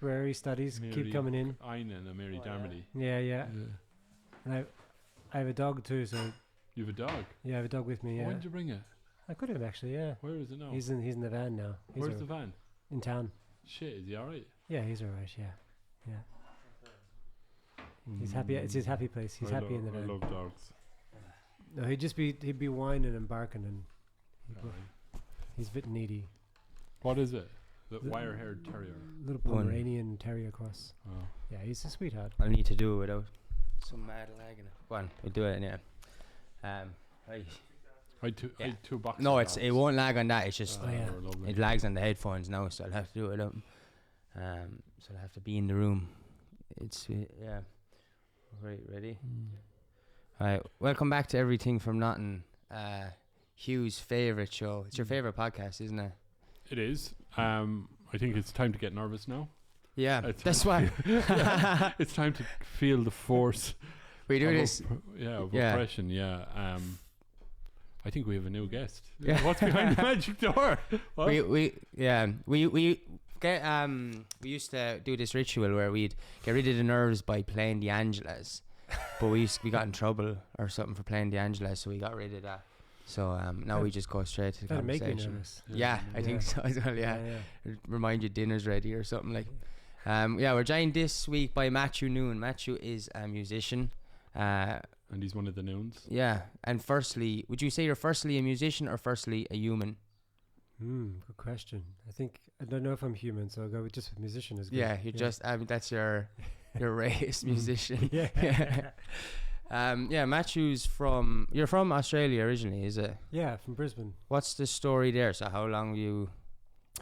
temporary studies keep coming in. Einen and Mary Darmody. Yeah. And I have a dog too, so... You have a dog? Yeah, I have a dog with me, yeah. When did you bring it? I could have, actually, yeah. Where is it now? He's in the van now. Where's the van? In town. Shit, is he alright? Yeah, he's alright, yeah. He's happy. It's his happy place. He's happy in the van. I love dogs. No, he'd be whining and barking, and he's a bit needy. What is it? The wire-haired terrier. Little Pomeranian terrier cross. Oh. Yeah, he's a sweetheart. I'll need to do it without some mad lag in it. Go on, we'll do it, yeah. I had two boxes. No, it won't lag on that. It's just it lags on the headphones now, so I'll have to do it without. So I'll have to be in the room. It's Right, ready? Alright, welcome back to Everything from Nothing. Hugh's favourite show. It's your favourite podcast, isn't it? It is. I think it's time to get nervous now. Yeah, that's why. It's time to feel the force. We do this. Oppression. Yeah. I think we have a new guest. Yeah. What's behind the magic door? What? We used to do this ritual where we'd get rid of the nerves by playing the Angelas, but we got in trouble or something for playing the Angelas, so we got rid of that. So now we just go straight to the conversation. Make me nervous. Yeah, I think so as well. Yeah. Remind you dinner's ready or something like. We're joined this week by Matthew Noone. Matthew is a musician. And he's one of the Noones. Yeah. And firstly, would you say you're firstly a musician or firstly a human? Good question. I don't know if I'm human, so I'll go with just musician is good. Yeah, that's your race, musician. Matthew's you're from Australia originally, is it? Yeah, from Brisbane. What's the story there? So how long were you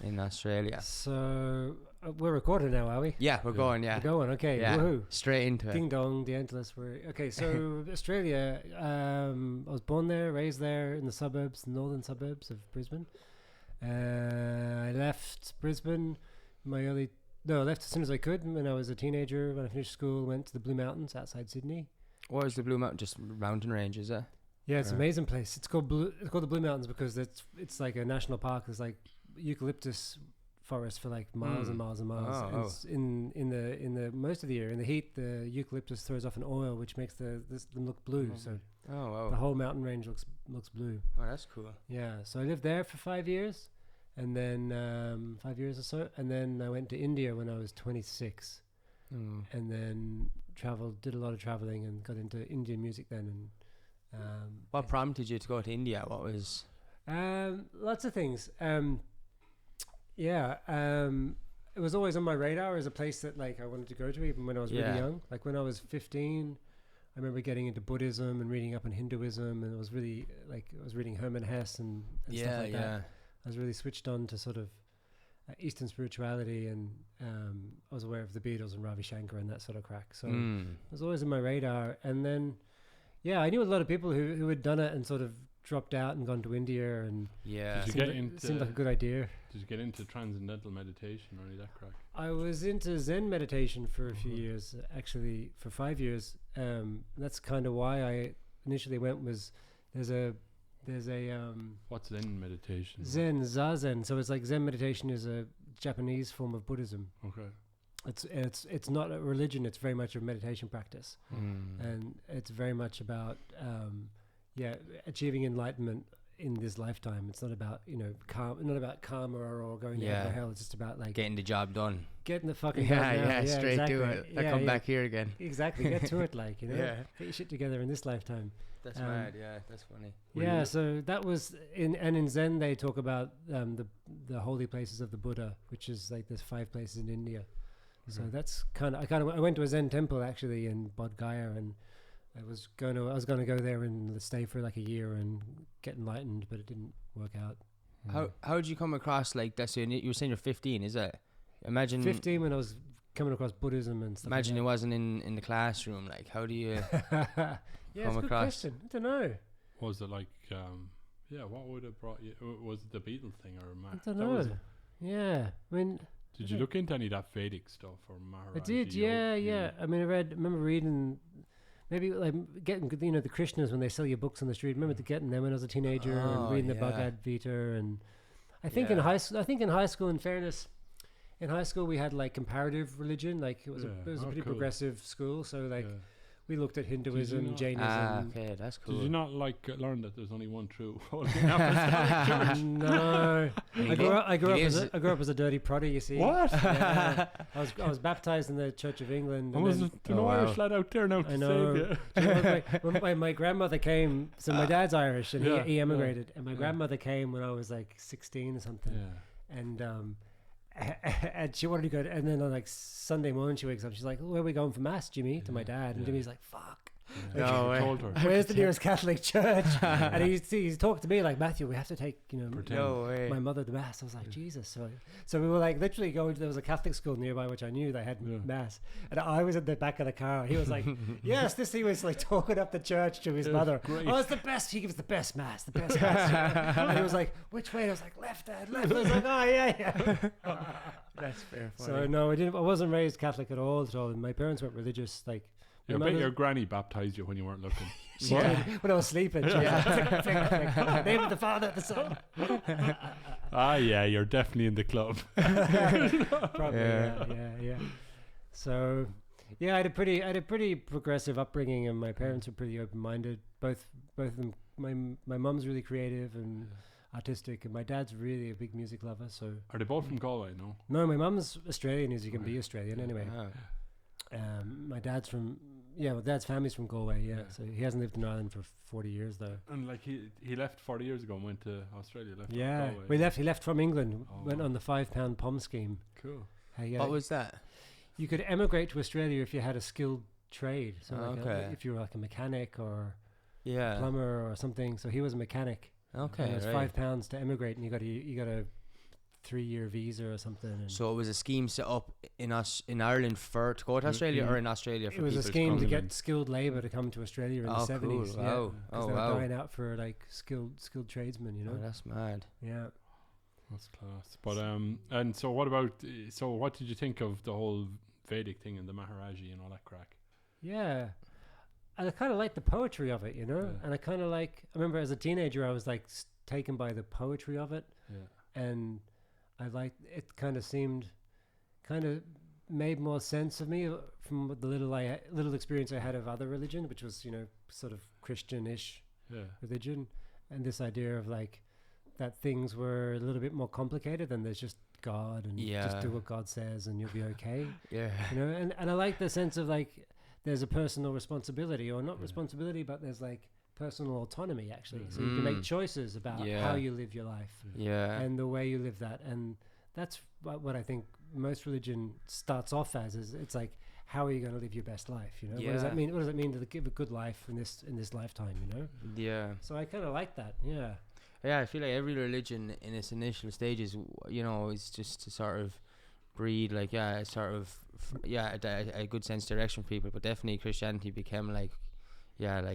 in Australia? So we're recording now, are we? Yeah, we're going, We're going, okay. Yeah. Woohoo. Straight into it. Ding dong, the endless were okay, so Australia, I was born there, raised there in the northern suburbs of Brisbane. I left Brisbane I left as soon as I could when I was a teenager. When I finished school, went to the Blue Mountains outside Sydney. What is the Blue Mountain? Just mountain range, is it? Yeah, it's an amazing place. It's called the Blue Mountains because it's like a national park. There's like eucalyptus forest for like miles and miles and miles. In the most of the year in the heat, the eucalyptus throws off an oil which makes them look blue. So the whole mountain range looks blue. Oh, that's cool. Yeah, so I lived there for 5 years, and then 5 years or so, and then I went to India when I was 26, and then did a lot of traveling, and got into Indian music then. And what prompted you to go to India? What was? Lots of things. It was always on my radar as a place that like I wanted to go to, even when I was really young. Like when I was 15, I remember getting into Buddhism and reading up on Hinduism, and I was really I was reading Hermann Hesse and stuff like that. I was really switched on to sort of Eastern spirituality, and I was aware of the Beatles and Ravi Shankar and that sort of crack. So it was always on my radar. And then, I knew a lot of people who had done it and sort of dropped out and gone to India, and seemed like a good idea. Did you get into transcendental meditation or any of that crack? I was into Zen meditation for a few years, actually for 5 years. That's kind of why I initially went. There's a what's Zen meditation? Zen, Zazen. So it's like Zen meditation is a Japanese form of Buddhism. Okay. It's not a religion. It's very much a meditation practice, and it's very much about achieving enlightenment in this lifetime. It's not about not about karma or going to hell. It's just about like getting the job done, getting the fucking job done. Straight exactly. to it. I come back here again. Exactly, get to it, like get your shit together in this lifetime. That's mad. Yeah, that's funny. So that was in Zen they talk about the holy places of the Buddha, which is like there's 5 places in India. So that's I went to a Zen temple actually in Bodh Gaya, and I was going to go there and stay for like a year and get enlightened, but it didn't work out. How did you come across like that? So you were saying you're 15, is it? Imagine 15 when I was coming across Buddhism and stuff. Imagine like it wasn't in the classroom. Like, how do you come it's a good question. I don't know. Was it like what would have brought you? Was it the Beatles thing or I don't know. I mean, did you look into any of that Vedic stuff or Maharaji? I did. I mean, remember reading. Maybe like getting the Krishnas when they sell you books on the street. I remember getting them when I was a teenager and reading the Bhagavad Gita. And I think in high school, in fairness, in high school we had like comparative religion, like it was a pretty cool. progressive school, so like Yeah. we looked at Hinduism, not- Jainism. Okay, that's cool. Did you not like learn that there's only one true Holy Apostolic Church? No, I grew up as a dirty prodder. You see, What? Yeah. I was baptized in the Church of England. There And then, was no Irish lad out there now to I know. save you. Do you know, when my grandmother came, so my dad's Irish and Yeah, he emigrated, and my yeah. grandmother came when I was like 16 or something, Yeah. and she wanted to go, and then on like Sunday morning she wakes up, she's like, "Where are we going for mass, Jimmy?" To my dad, and Yeah. Jimmy's like, "Fuck, Yeah. No You way. told her. where's the nearest Catholic church?" And he's talked to me like, "Matthew, we have to take Pretend. No way. my mother to mass." I was like, Jesus. So we were like literally going to, there was a Catholic school nearby which I knew they had mass, and I was at the back of the car. He was like, yes, he was like talking up the church to his mother. Great. Oh, it's the best. He gives the best mass, the best mass. And he was like, which way? And I was like, left, Dad, left. I was like, oh yeah. That's fair. So no, I wasn't raised Catholic at all. And my parents weren't religious. Like, Yeah, I my bet mother- your granny baptized you when you weren't looking. when I was sleeping. Yeah. Name of the Father, the Son. Ah, yeah, you're definitely in the club. Probably, yeah. So, yeah, I had a pretty progressive upbringing, and my parents were pretty open-minded. Both of them. My mum's really creative and artistic, and my dad's really a big music lover. So, Are they both from Galway? No. no, my mum's Australian, as you can be Australian anyway. Oh. My dad's dad's family's from Galway. Yeah, so he hasn't lived in Ireland for 40 years though. And like he left 40 years ago and went to Australia. Left Yeah, Galway. he left from England, went Oh. on the £5 POM scheme. Cool. What was that? You could emigrate to Australia if you had a skilled trade. So Okay. if you were like a mechanic or Yeah. plumber or something. So he was a mechanic. Okay. And it was Right. £5 to emigrate, and you got a 3-year visa or something. And So it was a scheme set up in Ireland to go to Australia, or in Australia for it was a people scheme to come? get skilled labour to come to Australia in the Oh, 70s. cool. Yeah, Wow. 'cause Oh, they were wow. dying out for like skilled tradesmen. You know. Oh, that's mad. Yeah. That's class. But and so what about? So what did you think of the whole Vedic thing and the Maharaji and all that crack? Yeah. And I kind of like the poetry of it, you know? Yeah. And I remember as a teenager, I was like taken by the poetry of it. Yeah. And I liked it, kind of made more sense of me from the little experience I had of other religion, which was, sort of Christian-ish Yeah. religion. And this idea of like that things were a little bit more complicated than there's just God and just do what God says and you'll be okay. Yeah. And I like the sense of like there's a personal responsibility, or not responsibility, but there's like personal autonomy actually. So you can make choices about how you live your life Yeah. and the way you live that. And that's what I think most religion starts off as, is it's like, how are you going to live your best life? You know, what does that mean? What does it mean to give a good life in this lifetime? You know. Yeah. So I kind of like that. Yeah. Yeah, I feel like every religion in its initial stages, is just to sort of breed, like, a good sense of direction for people. But definitely Christianity became like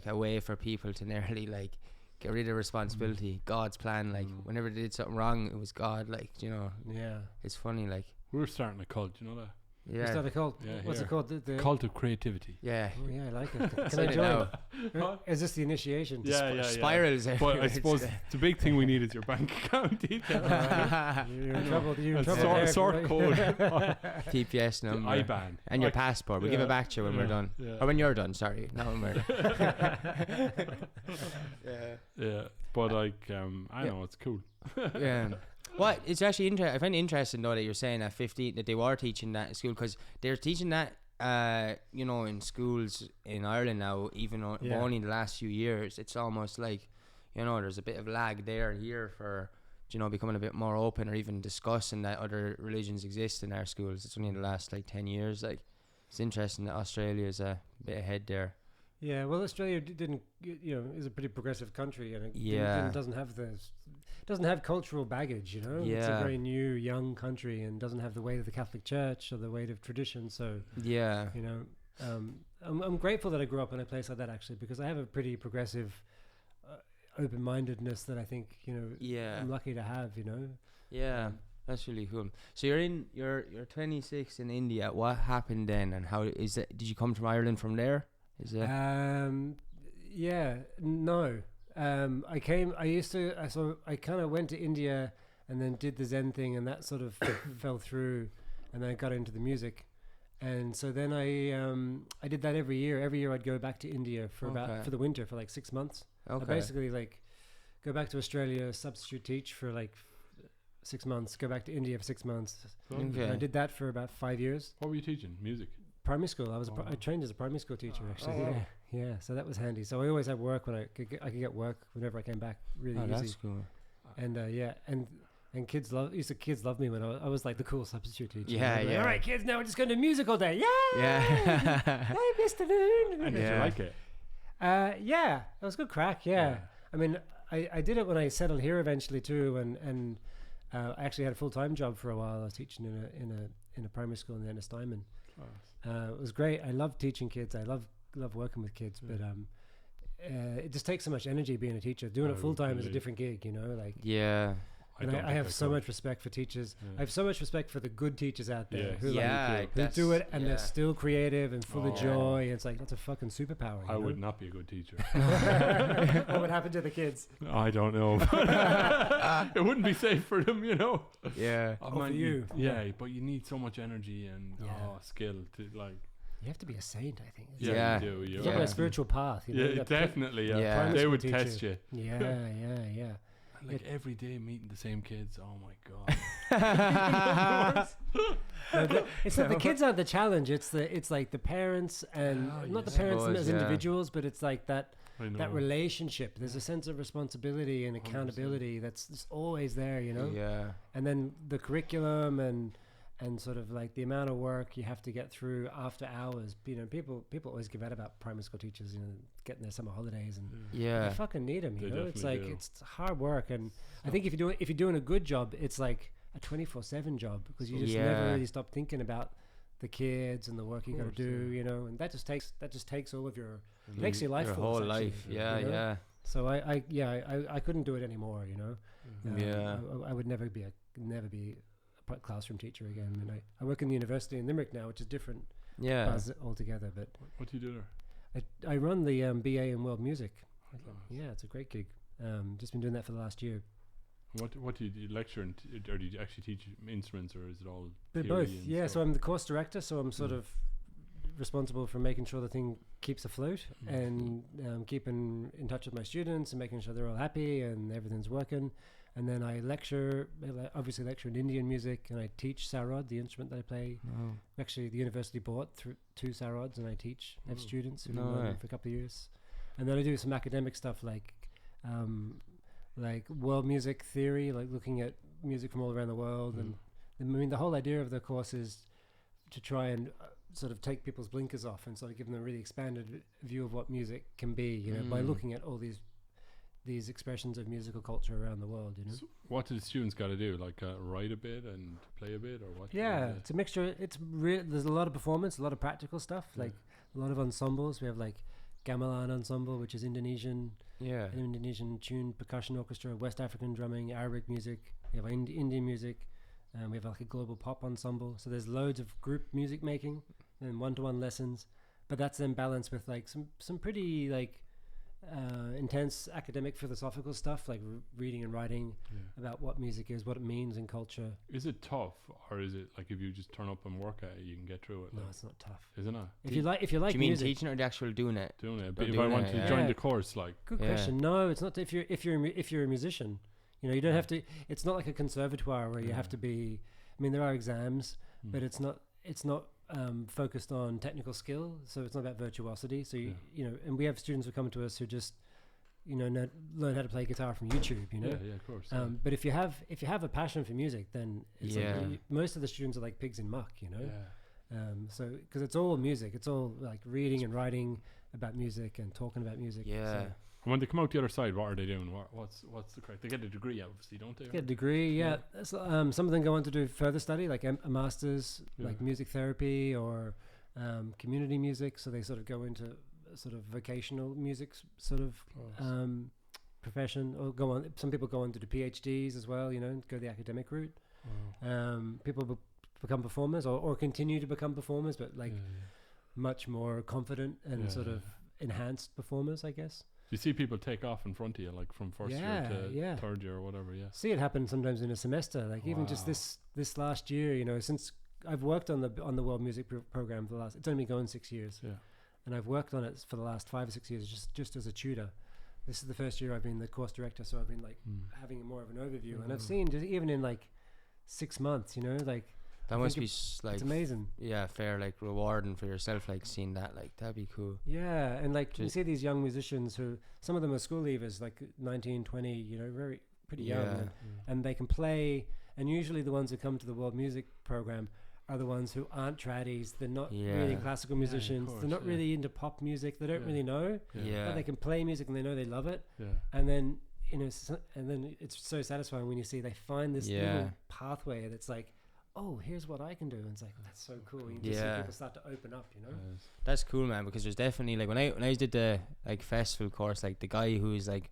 a way for people to nearly like get rid of responsibility. God's plan, like whenever they did something wrong, it was God. Like, Yeah. it's funny, like. We're starting a cult, you know that? Is that a cult? Yeah, What's here. it called? The Cult of creativity. Yeah. Oh yeah, I like it. Can Say I it join? now. Is this the initiation? Spirals. But I everywhere. suppose the big thing we need is your bank account details. You're in trouble. You're in That's trouble. there, sort right? code. TPS number. IBAN. And your passport. We'll give it back to you when we're done. Yeah. Or when you're done, sorry. Not when we're Yeah. But like, I know, it's cool. Yeah. What? It's actually interesting. I find it interesting though that you're saying at 15 that they were teaching that in school, because they're teaching that, in schools in Ireland now, even only in the last few years. It's almost like, there's a bit of lag here for, becoming a bit more open or even discussing that other religions exist in our schools. It's only in the last like 10 years. Like, it's interesting that Australia is a bit ahead there. Yeah, well, Australia is a pretty progressive country, and it doesn't have cultural baggage. It's a very new, young country, and doesn't have the weight of the Catholic Church or the weight of tradition. So I'm grateful that I grew up in a place like that, actually, because I have a pretty progressive open-mindedness that I think I'm lucky to have. Yeah. That's really cool. So you're 26 in India. What happened then, and how is it? Did you come from Ireland from there? Is it? No. I kind of went to India and then did the Zen thing, and that sort of fell through. and then I got into the music. And so then I did that every year. Every year I'd go back to India for the winter for like 6 months. Okay. I basically like go back to Australia, substitute teach for like 6 months, go back to India for 6 months. Okay. And I did that for about 5 years. What were you teaching? Music? Primary school. I trained as a primary school teacher actually. Yeah. So that was handy. So I always had work when I could get work whenever I came back really easy. That's cool. And and kids love me when I was like the cool substitute teacher. Yeah, like, all right, kids, now we're just going to music all day. Yeah. Yeah. Hey, Mr. Noone. And did you like it? Yeah, it was good crack. Yeah. I mean, I did it when I settled here eventually too, and I actually had a full-time job for a while. I was teaching in a primary school in the Ennistimon. It was great. I love teaching kids. I love working with kids, but it just takes so much energy being a teacher. Doing it full time is a different gig, you know. Like I have so much respect for teachers. I have so much respect for the good teachers out there who do it and they're still creative and full of joy. And it's like that's a fucking superpower. I would not be a good teacher. What would happen to the kids? I don't know. It wouldn't be safe for them, you know. Yeah. For you. Yeah, but you need so much energy and skill to like. You have to be a saint, I think. Yeah, you do. You're on a spiritual path. You know, definitely. Yeah. They would test you. Yeah. Like every day meeting the same kids. Oh my god. It's not the kids aren't the challenge. It's like the parents and not the parents as individuals, but it's like that relationship. There's a sense of responsibility and accountability that's always there, you know. Yeah. And then the curriculum and sort of like the amount of work you have to get through after hours. You know, people always give out about primary school teachers, you know, getting their summer holidays, and you fucking need them. You know, it's like it's hard work, and I think if you're doing a good job, it's like a 24/7 job because you just never really stop thinking about the kids and the work you got to do. You know, and that just takes all of your makes your life your full, whole actually, life. Yeah, you know? yeah. So I couldn't do it anymore. You know, I would never be a classroom teacher again. I mean, I work in the university in Limerick now, which is different buzz altogether. But what do you do there? I run the BA in world music. Yeah, it's a great gig. Just been doing that for the last year. What do you lecture or do you actually teach instruments, or is it all both? Yeah, so I'm the course director, so I'm sort of responsible for making sure the thing keeps afloat and keeping in touch with my students and making sure they're all happy and everything's working. And then I obviously lecture in Indian music, and I teach sarod, the instrument that I play. Actually, the university bought 2 sarods, and I teach students who learn for a couple of years. And then I do some academic stuff like world music theory, like looking at music from all around the world. And I mean, the whole idea of the course is to try and sort of take people's blinkers off and sort of give them a really expanded view of what music can be, you know, by looking at all these expressions of musical culture around the world, you know. So what do the students got to do? Like write a bit and play a bit, or what? Yeah, it's a mixture. There's a lot of performance, a lot of practical stuff, like a lot of ensembles. We have like Gamelan ensemble, which is Indonesian tuned percussion orchestra, West African drumming, Arabic music. We have Indian music, and we have like a global pop ensemble. So there's loads of group music making and one-to-one lessons, but that's then balanced with like some pretty like intense academic philosophical stuff, like reading and writing about what music is, what it means in culture. Is it tough, or is it like if you just turn up and work at it, you can get through it? No, it's not tough. Is it not? If you like do you mean music, teaching or the actual doing it? Doing it. But if I want to join the course, like good question. No, it's not. If you're a musician, you know, you don't have to. It's not like a conservatoire where you have to be. I mean, there are exams, but it's not focused on technical skill, so it's not about virtuosity. So you know, and we have students who come to us who just, you know, learn how to play guitar from YouTube. You know, of course. But if you have a passion for music, then it's like most of the students are like pigs in muck. You know, so because it's all music, it's all like reading and writing about music and talking about music. Yeah. So And when they come out the other side, what are they doing? What's the correct? They get a degree, obviously, don't they? Get a degree, yeah. So, some of them go on to do further study, like a master's, like music therapy or community music. So they sort of go into sort of vocational music sort of profession, or go on. Some people go on to do PhDs as well, you know, and go the academic route. People become performers or continue to become performers, but like much more confident and sort of enhanced performers, I guess. You see people take off in front of you, like from first year to third year or whatever. Yeah, see it happen sometimes in a semester. Like even just this last year, you know, since I've worked on the world music program for the last. It's only been going 6 years. Yeah. And I've worked on it for the last 5 or 6 years, just as a tutor. This is the first year I've been the course director, so I've been like having more of an overview. And I've seen just even in like 6 months, you know, like That must be like it's amazing. Yeah, fair, like rewarding for yourself, like seeing that, like that'd be cool. Yeah, and like you see these young musicians who some of them are school leavers, like 19, 20, you know, pretty young, and they can play. And usually the ones who come to the world music program are the ones who aren't tradies. They're not really classical musicians. They're not really into pop music. They don't really know. But they can play music and they know they love it. And then you know, and then it's so satisfying when you see they find this little pathway that's like, oh, here's what I can do. And it's like, that's so cool. You just see people start to open up, you know? That's cool, man, because there's definitely, like, when I did the, like, festival course, like, the guy who's, like,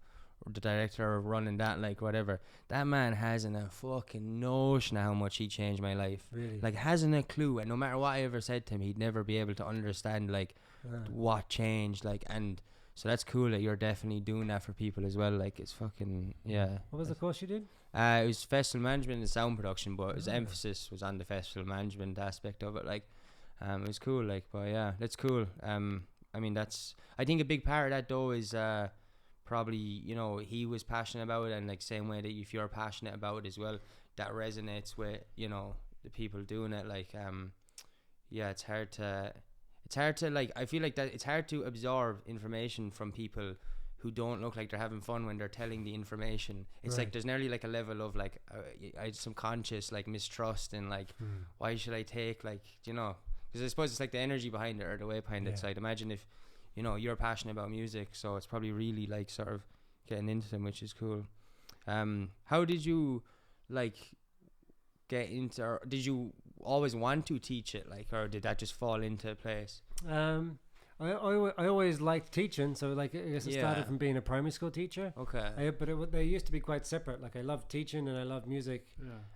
the director of running that, like, whatever, that man hasn't a fucking notion of how much he changed my life. Really? Like, hasn't a clue. And no matter what I ever said to him, he'd never be able to understand, like, what changed, like, and so that's cool that you're definitely doing that for people as well. Like, it's fucking, What was the course you did? It was festival management and sound production, but his emphasis was on the festival management aspect of it. Like, it was cool. Like, but yeah, that's cool. I mean, I think a big part of that though is probably, you know, he was passionate about it, and like same way that if you're passionate about it as well, that resonates with, you know, the people doing it. Like, it's hard to like, I feel like that it's hard to absorb information from people who don't look like they're having fun when they're telling the information. It's like there's nearly like a level of like I had some conscious like mistrust and like why should I take, like, you know, because I suppose it's like the energy behind it or the way behind it. So I'd imagine if, you know, you're passionate about music, so it's probably really like sort of getting into them, which is cool. How did you like get into, or did you always want to teach it, like, or did that just fall into place? I always liked teaching, so like I guess it started from being a primary school teacher. Okay. But they used to be quite separate. Like I loved teaching and I loved music.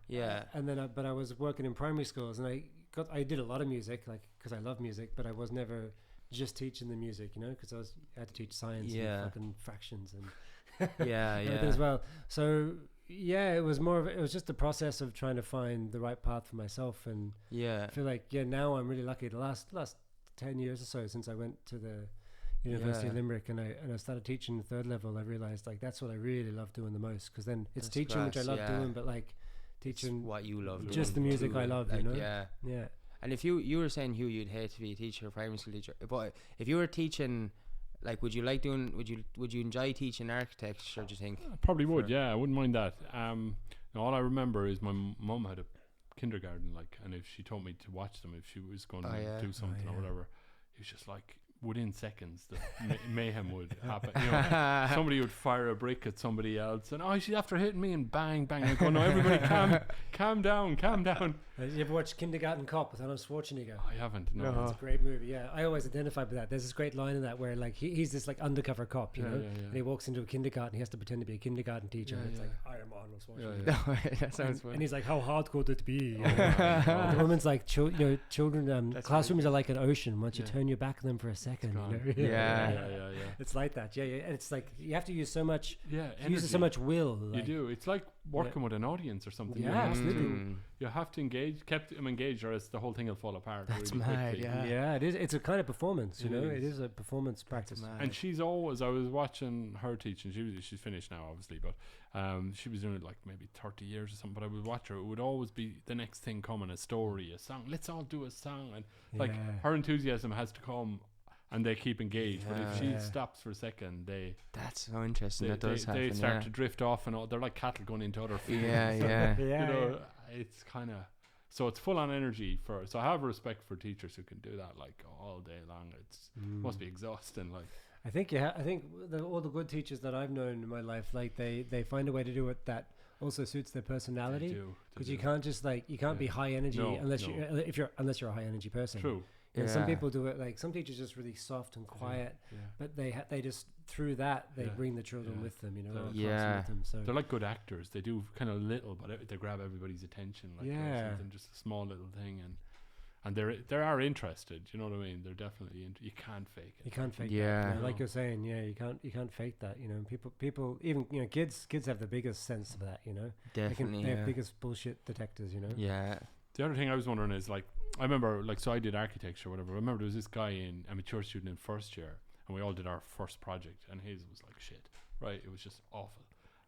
And then but I was working in primary schools, and I did a lot of music, like because I love music, but I was never just teaching the music, you know, because I had to teach science and fucking fractions and everything as well. So it was it was just the process of trying to find the right path for myself, and I feel like now I'm really lucky. The last 10 years or so since I went to the University of Limerick and I started teaching third level, I realized like that's what I really love doing the most, because then it's teaching, which I love doing, but like teaching it's what you love, just the music I love, like, you know. And if you were saying, Hugh, you'd hate to be a teacher, a primary school teacher, but if you were teaching, like, would you enjoy teaching architecture, do you think? I probably would. I wouldn't mind that. All I remember is my mum had a kindergarten, like, and if she told me to watch them, if she was going to do something or whatever, it was just like within seconds the mayhem would happen. You know, somebody would fire a brick at somebody else, and she's after hitting me, and bang bang. I go, no, everybody calm down. You ever watch Kindergarten Cop with Arnold Schwarzenegger? I haven't. No. It's a great movie. I always identified with that. There's this great line in that where like he's this like undercover cop, you know, and he walks into a kindergarten. He has to pretend to be a kindergarten teacher. And it's like, I am Arnold Schwarzenegger. That sounds funny. And he's like, how hard could it be? The woman's like, children. Classrooms are like an ocean. Once you turn your back on them for a second, you know? It's like that. And it's like you have to use so much. Use so much will. Like, you do. It's like working with an audience or something. Absolutely. You have to engage, keep them engaged, or else the whole thing will fall apart. That's really mad. quickly. Yeah, it is. It's a kind of performance, you know. It is a performance practice. And she's always. I was watching her teaching. She's finished now, obviously, but she was doing it like maybe 30 years or something. But I would watch her. It would always be the next thing coming, a story, a song. Let's all do a song, and like her enthusiasm has to come. And they keep engaged, but if she stops for a second, that's so interesting. That does happen. They start to drift off, and they're like cattle going into other fields. You know, it's kind of so it's full on energy so I have respect for teachers who can do that like all day long. It's must be exhausting. Like I think all the good teachers that I've known in my life, like they find a way to do it that also suits their personality. Because you can't just like be high energy unless you're a high energy person. True. And some people do it like some teachers just really soft and quiet, but they just through that they bring the children with them, you know. With them, so they're like good actors. They do kind of little, but they grab everybody's attention. Like something, just a small little thing, and they are interested. You know what I mean? They're definitely you can't fake it. You can't fake that. Yeah, like you're saying, you can't fake that. You know, people even kids have the biggest sense of that. You know, definitely they're biggest bullshit detectors. You know. Yeah. The other thing I was wondering is like, I remember like, so I did architecture or whatever. I remember there was this guy a mature student in first year, and we all did our first project, and his was like shit, right? It was just awful,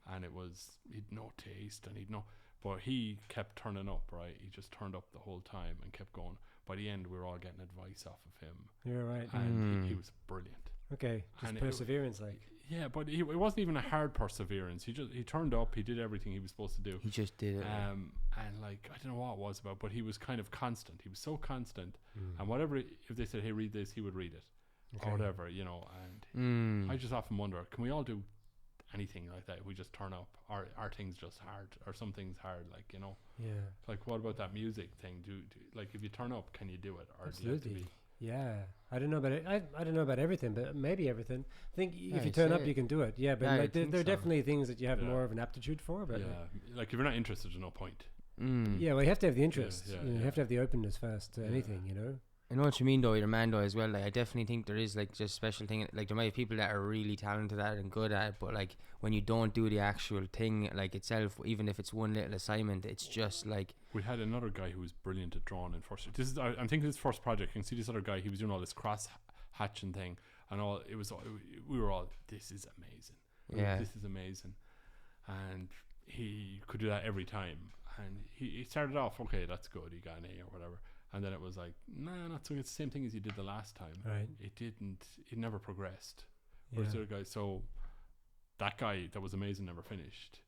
and he'd no taste, and but he kept turning up, right? He just turned up the whole time and kept going. By the end, we were all getting advice off of him. You're right. And he was brilliant. Okay, just perseverance, like. Yeah, but it wasn't even a hard perseverance. He turned up. He did everything he was supposed to do. He just did it. And like, I don't know what it was about, but he was kind of constant. He was so constant, and whatever, if they said, "Hey, read this," he would read it, or whatever, you know. And I just often wonder, can we all do anything like that? If we just turn up, are things just hard, or some things hard, like, you know? Yeah. Like, what about that music thing? Do like, if you turn up, can you do it? Or Absolutely. do you have to be? Yeah, I don't know about it. I don't know about everything, but maybe everything. I think if you turn up, you can do it. Yeah, but like there are definitely things that you have more of an aptitude for. But like if you're not interested, there's no point. Yeah, well, you have to have the interest. You have to have the openness first to anything, you know. I know what you mean though, your man though as well. Like I definitely think there is like just special thing. Like there might be people that are really talented at it and good at it, but like when you don't do the actual thing like itself, even if it's one little assignment, it's just like. We had another guy who was brilliant at drawing in first. I'm thinking this first project. You can see this other guy. He was doing all this cross hatching thing and all. We were all, this is amazing. Yeah, this is amazing, and he could do that every time. And he started off okay. That's good. He got an A or whatever. And then it was like, nah, not so. It's the same thing as you did the last time. Right. It never progressed. Whereas the other guy, so that guy that was amazing never finished.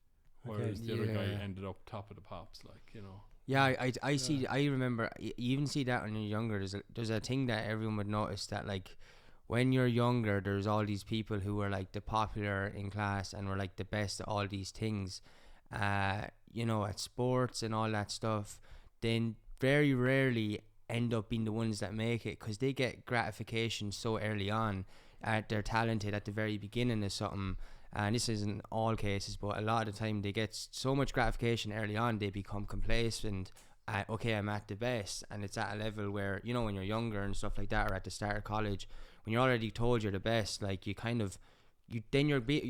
Whereas the other guy ended up top of the pops, like, you know. Yeah, I see. I remember. You even see that when you're younger. There's a thing that everyone would notice that like when you're younger, there's all these people who were like the popular in class and were like the best at all these things, you know, at sports and all that stuff. Then very rarely end up being the ones that make it because they get gratification so early on. They're talented at the very beginning of something, and this isn't all cases, but a lot of the time they get so much gratification early on they become complacent. Okay, I'm at the best, and it's at a level where, you know, when you're younger and stuff like that, or at the start of college, when you're already told you're the best, like you kind of you're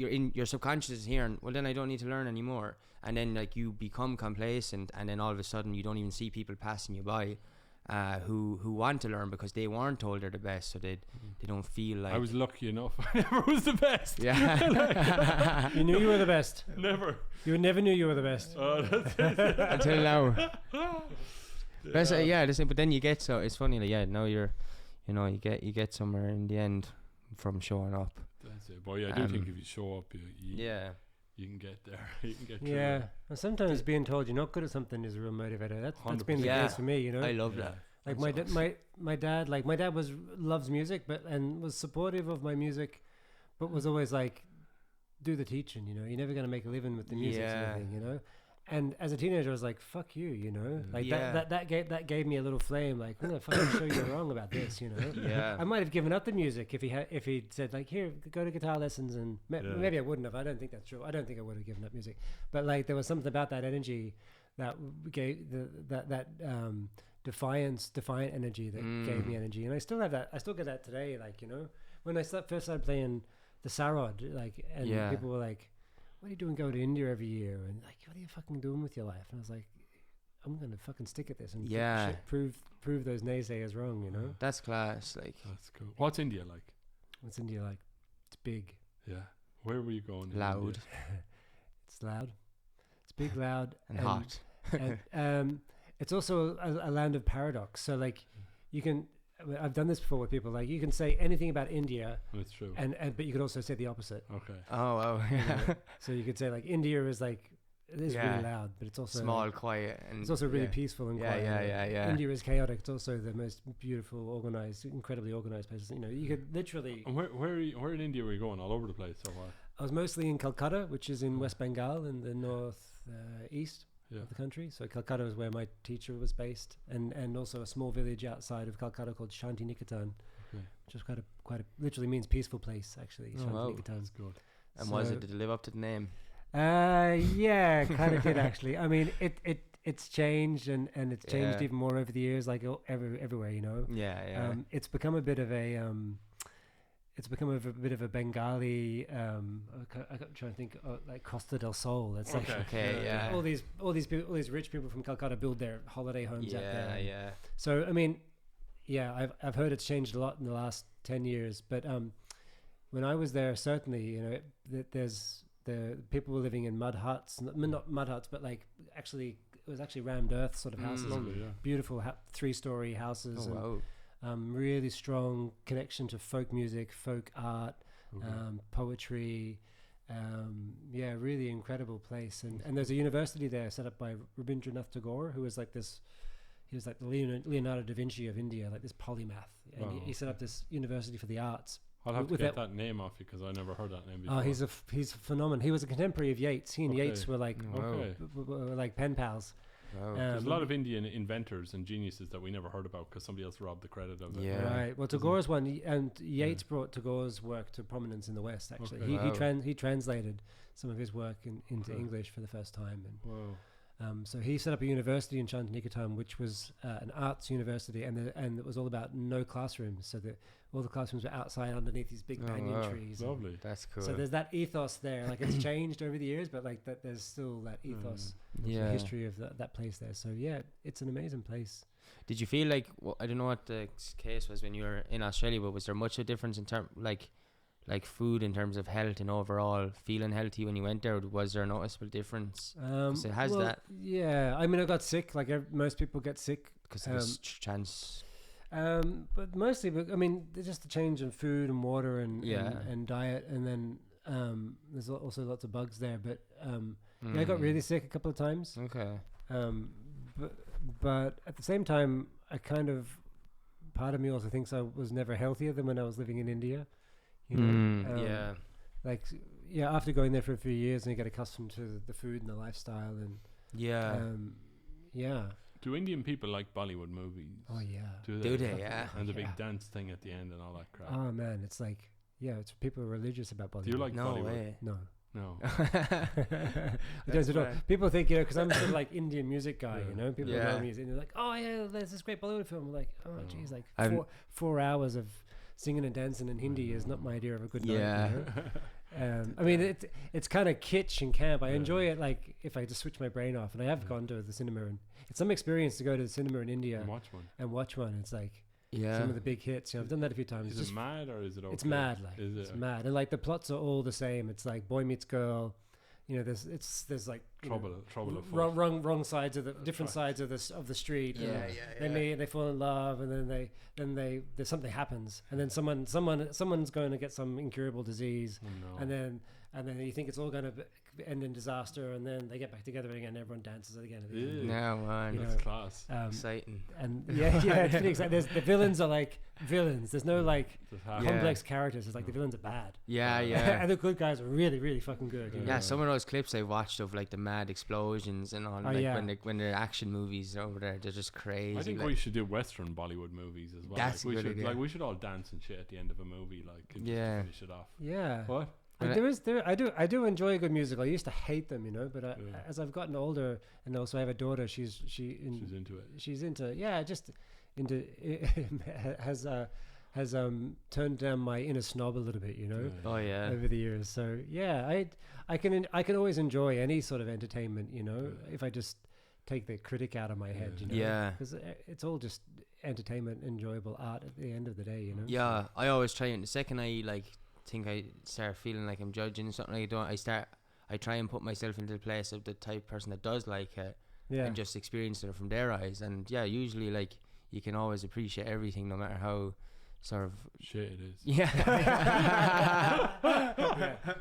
in your subconscious is hearing, well then I don't need to learn anymore, and then like you become complacent, and then all of a sudden you don't even see people passing you by who want to learn because they weren't told they're the best, so they don't feel like. I was lucky enough. I never was the best. Yeah. You knew you were the best. Never. You never knew you were the best. Oh, that's it. Until now. But then you get, so it's funny, like, now you're, you know, you get somewhere in the end from showing up. That's it. But yeah, I do think if you show up, you can get there. You can get through. Yeah, and sometimes being told you're not good at something is a real motivator. That's been the case for me, you know. I love that. Like my dad loves music, and was supportive of my music, but was always like, do the teaching, you know. You're never gonna make a living with the music, sort of thing, you know. And as a teenager, I was like, "Fuck you," you know. Like that gave me a little flame. Like, I'm gonna fucking show you wrong about this, you know. Yeah. I might have given up the music if he'd said like, "Here, go to guitar lessons," and maybe I wouldn't have. I don't think that's true. I don't think I would have given up music. But like, there was something about that energy that gave that defiant energy that gave me energy, and I still have that. I still get that today. Like, you know, when I first started playing the sarod, like, and people were like, what are you doing, go to India every year? And like, what are you fucking doing with your life? And I was like, I'm going to fucking stick at this and prove those naysayers wrong, you know? That's class. Like, that's cool. What's India like? What's India like? It's big. Yeah. Where were you going? Loud. It's loud. It's big, loud. and hot. And it's also a land of paradox. So like, you can, I've done this before with people, like you can say anything about India. That's true. And but you could also say the opposite. Okay. Oh, you know? So you could say like India is like, it is really loud, but it's also small, quiet, and it's also really peaceful and quiet. Yeah. India is chaotic. It's also the most beautiful, organized, incredibly organized places. You know, you could literally. And where in India were you going? All over the place, or what? I was mostly in Calcutta, which is in West Bengal, in the north east of the country. So Calcutta is where my teacher was based, and also a small village outside of Calcutta called Shanti Niketan, which is quite a literally means peaceful place, actually. Shanti Niketan. That's good. And so, did it live up to the name? Yeah, kind of did actually. I mean, it's changed and it's changed even more over the years, like everywhere, you know. Yeah. It's become a bit of a it's become a bit of a Bengali. I'm trying to think like Costa del Sol. It's like all these rich people from Calcutta build their holiday homes out there. Yeah. So I mean, yeah, I've heard it's changed a lot in the last 10 years. But when I was there, certainly, there's the people were living in mud huts, not mud huts, but like it was actually rammed earth sort of houses, beautiful 3-story houses. Really strong connection to folk music, folk art, poetry. Really incredible place. And there's a university there set up by Rabindranath Tagore, who was like this. He was like the Leonardo da Vinci of India, like this polymath. And he set up this university for the arts. I'll have to get that name off you because I never heard that name before. He's a phenomenon. He was a contemporary of Yeats. He and Yeats were like were like pen pals. Wow. There's a lot of Indian inventors and geniuses that we never heard about because somebody else robbed the credit of it. Yeah, right. Well, Tagore's one, and Yeats brought Tagore's work to prominence in the West. Actually, he translated some of his work into English for the first time. And so he set up a university in Shantiniketan, which was an arts university, and it was all about no classrooms, so that all the classrooms were outside underneath these big banyan trees. Lovely. That's cool. So there's that ethos there. Like it's changed over the years, but like that, there's still that ethos, the history of that place there. So yeah, it's an amazing place. Did you feel like I don't know what the case was when you were in Australia, but was there much of a difference in terms like food in terms of health and overall feeling healthy when you went there? Was there a noticeable difference? It has that. Yeah, I mean, I got sick like most people get sick because of this chance. But mostly, I mean, just the change in food and water and diet, and then there's also lots of bugs there. But I got really sick a couple of times. Okay. But at the same time, part of me also thinks I was never healthier than when I was living in India. After going there for a few years and you get accustomed to the food and the lifestyle and Do Indian people like Bollywood movies? Oh yeah. Do they? Yeah. And the big dance thing at the end and all that crap. Oh man, it's like it's people are religious about Bollywood. Do you like Bollywood? Way. No. People think because I'm sort of like Indian music guy, people know me and they're like, oh yeah, there's this great Bollywood film. I'm like, oh geez, like 4 hours of singing and dancing in Hindi is not my idea of a good night. I mean, it's kind of kitsch and camp. I enjoy it, like if I just switch my brain off. And I have gone to the cinema, and it's some experience to go to the cinema in India and watch one. It's like some of the big hits. I've done that a few times. Is it mad or is it okay? It's mad, it's mad, and like the plots are all the same. It's like boy meets girl. There's like trouble wrong sides of the different sides of the street. They meet, they fall in love, and then there's something happens, and then someone's going to get some incurable disease, and then you think it's all going to end in disaster, and then they get back together again. And everyone dances again. That's class. Exciting. And it's pretty exciting. The villains are like villains. There's no like complex characters. It's like the villains are bad. And the good guys are really, really fucking good. Some of those clips I watched of like the mad explosions and all, when they're action movies over there, they're just crazy. I think we should do Western Bollywood movies as well. That's we should all dance and shit at the end of a movie, and just finish it off. Yeah. What? I do enjoy a good musical. I used to hate them, but as I've gotten older, and also I have a daughter, she's into it. She's into has turned down my inner snob a little bit, over the years. So I can always enjoy any sort of entertainment, if I just take the critic out of my head, because it's all just entertainment, enjoyable art at the end of the day, Yeah, I always try, and the second I think I start feeling like I'm judging something, I try and put myself into the place of the type of person that does like it, and just experience it from their eyes. And usually like you can always appreciate everything, no matter how sort of shit it is.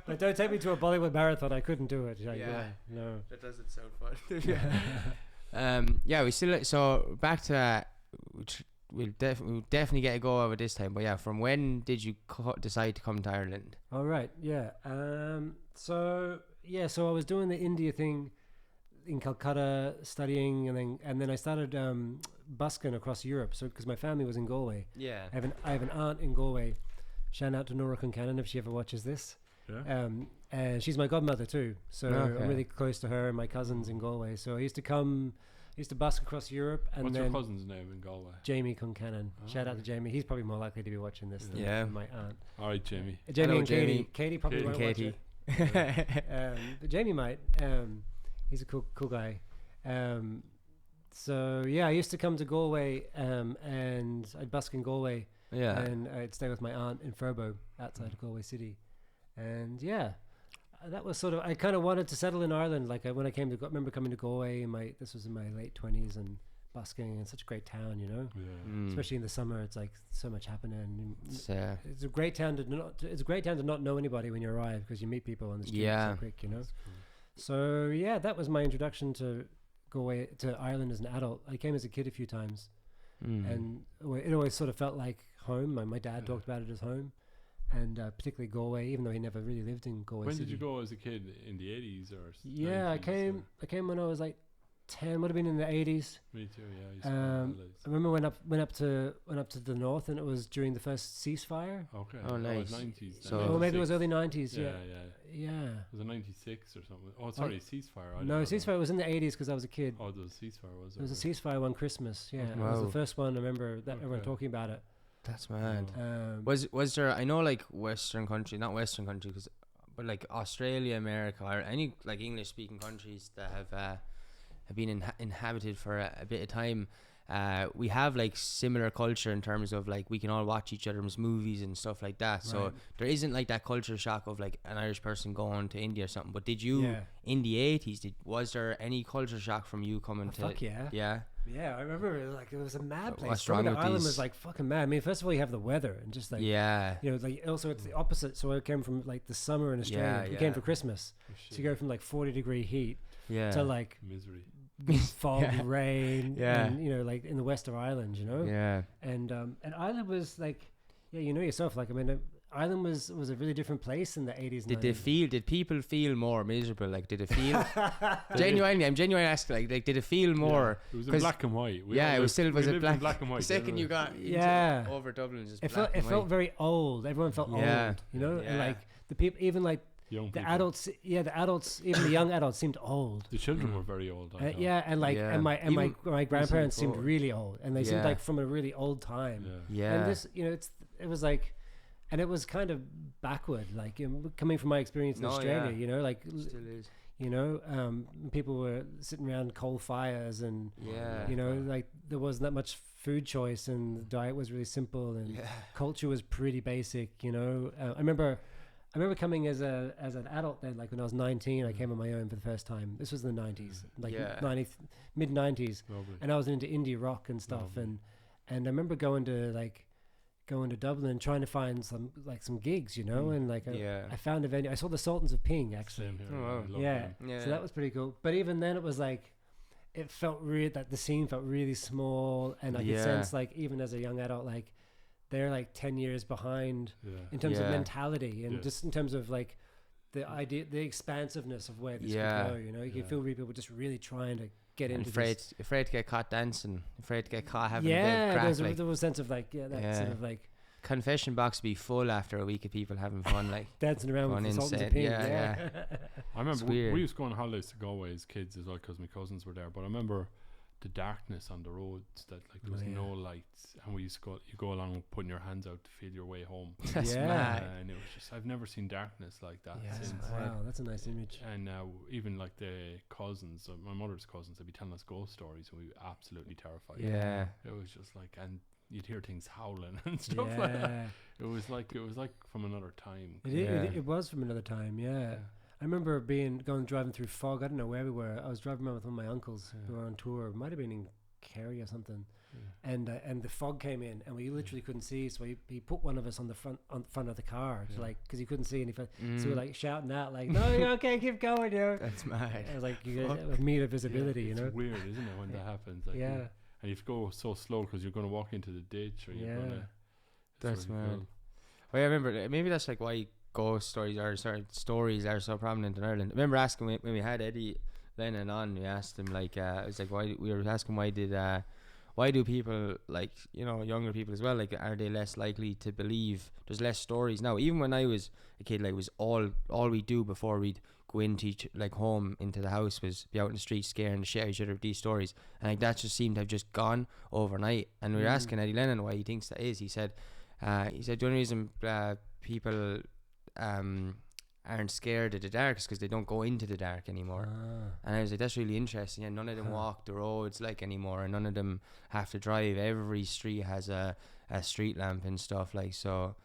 But don't take me to a Bollywood marathon. I couldn't do it. No, that doesn't sound fun. We still, so back to we'll definitely get a go over this time. But from when did you decide to come to Ireland? All right. So I was doing the India thing in Calcutta, studying, and then I started busking across Europe. So because my family was in Galway. Yeah. I have an aunt in Galway. Shout out to Noone Cannon if she ever watches this. Yeah. And she's my godmother too. So I'm really close to her and my cousins in Galway. So I used to come used to busk across Europe. And what's then your cousin's name in Galway? Jamie Concannon. Shout out to Jamie. He's probably more likely to be watching this than my aunt. All right, Jamie. Jamie Hello, and Jamie. Katie probably won't watch it. But Jamie might. He's a cool guy. So yeah, I used to come to Galway, and I'd busk in Galway, and I'd stay with my aunt in Furbo outside of Galway City, and that was sort of, I kind of wanted to settle in Ireland. Like when I came to, remember coming to Galway this was in my late 20s and busking, and such a great town, you know. Especially in the summer, it's like so much happening. It's a great town to not know anybody when you arrive, because you meet people on the street so quick, you know. So yeah, that was my introduction to Galway, to Ireland as an adult. I came as a kid a few times, and it always sort of felt like home. My dad talked about it as home, and particularly Galway, even though he never really lived in Galway When City. did you go as a kid? In the 80s or 90s? I came when I was like 10, would have been in the 80s. Me too, yeah. I remember went up to the north, and it was during the first ceasefire. Okay. Oh, nice. 90s. So maybe it was early 90s. Yeah. Was it 96 or something? Oh, sorry, ceasefire. No, ceasefire was in the 80s because I was a kid. Oh, there was a ceasefire, was there? There was a ceasefire one Christmas, yeah. Okay. It was the first one, I remember that everyone talking about it. That's mad. Was there, I know like Western country, not Western countries, but like Australia, America, or any like English speaking countries that have been inhabited for a bit of time, we have like similar culture in terms of like we can all watch each other's movies and stuff like that. So there isn't like that culture shock of like an Irish person going to India or something. But did you in the 80s, was there any culture shock from you coming to? Fuck yeah. Yeah, I remember it was a mad place. What's wrong with Ireland these? was like fucking mad. I mean, first of all, you have the weather and just like, you know, like also it's the opposite. So I came from like the summer in Australia. We came for Christmas. So you go from like 40-degree heat to like misery, fog, rain, and you know, like in the west of Ireland, you know. And Ireland was like, you know yourself. Like I mean, Ireland was a really different place in the 80s. Did people feel more miserable? Like, did it feel genuinely? I'm genuinely asking. Like, did it feel more? It was in black and white. It was still black and white. The second you got over Dublin, just it felt very old. Everyone felt old, you know, and like the people, even like the adults, even the young adults seemed old. The children were very old. And my grandparents seemed really old, and they seemed like from a really old time. And this, you know, it was like. And it was kind of backward, like coming from my experience in Australia, you know, like, still is. You know, people were sitting around coal fires and, you know, like there wasn't that much food choice and the diet was really simple and culture was pretty basic, you know. I remember coming as an adult then, like when I was 19, I came on my own for the first time. This was in the 90s, like mid 90s. And I was into indie rock and stuff. And I remember going to Dublin trying to find some gigs, you know, and like I found a venue. I saw the Sultans of Ping actually. Same here. So that was pretty cool. But even then it was like it felt real, that the scene felt really small, and I could sense like even as a young adult, like they're like 10 years behind in terms of mentality and just in terms of like the idea, the expansiveness of where this could go, you know. You can feel people just really trying to get into this. Afraid to get caught dancing, afraid to get caught having a bit of crack. There was a sense of like sort of like confession box would be full after a week of people having fun, like dancing around with the Sultans of Ping. I remember we used to go on holidays to Galway as kids as well because my cousins were there, but I remember the darkness on the roads, that like there was no lights, and we used to go along putting your hands out to feel your way home. That's mad. And it was just, I've never seen darkness like that since. Wow, that's a nice image. And even like the cousins, my mother's cousins, they'd be telling us ghost stories and we were absolutely terrified. It was just like, and you'd hear things howling and stuff like that. It was like from another time. It was from another time. I remember driving through fog. I don't know where we were. I was driving around with one of my uncles who were on tour. It might have been in Kerry or something. And the fog came in, and we literally couldn't see. So he put one of us on the front of the car, because he couldn't see. And so we were like shouting out, like, "No, you're okay, keep going, you." That's mad. I was like, "You guys have meter visibility, you know." It's weird, isn't it, when that happens? Like, and you have to go so slow because you're going to walk into the ditch, or you're going to. That's really mad. Cool. Well, I remember maybe that's like why ghost stories are so prominent in Ireland. I remember asking when we had Eddie Lennon on, we asked him like I was like, why, we were asking why why do people, like, you know, younger people as well, like, are they less likely to believe? There's less stories now. Even when I was a kid, like, was all we'd do before we'd go into home into the house was be out in the street scaring the shit out of each other with these stories, and like that just seemed to have just gone overnight. And we were asking Eddie Lennon why he thinks that is. He said the only reason people aren't scared of the dark is because they don't go into the dark anymore. And I was like, that's really interesting. And none of them walk the roads like anymore, and none of them have to drive. Every street has a street lamp and stuff, like, so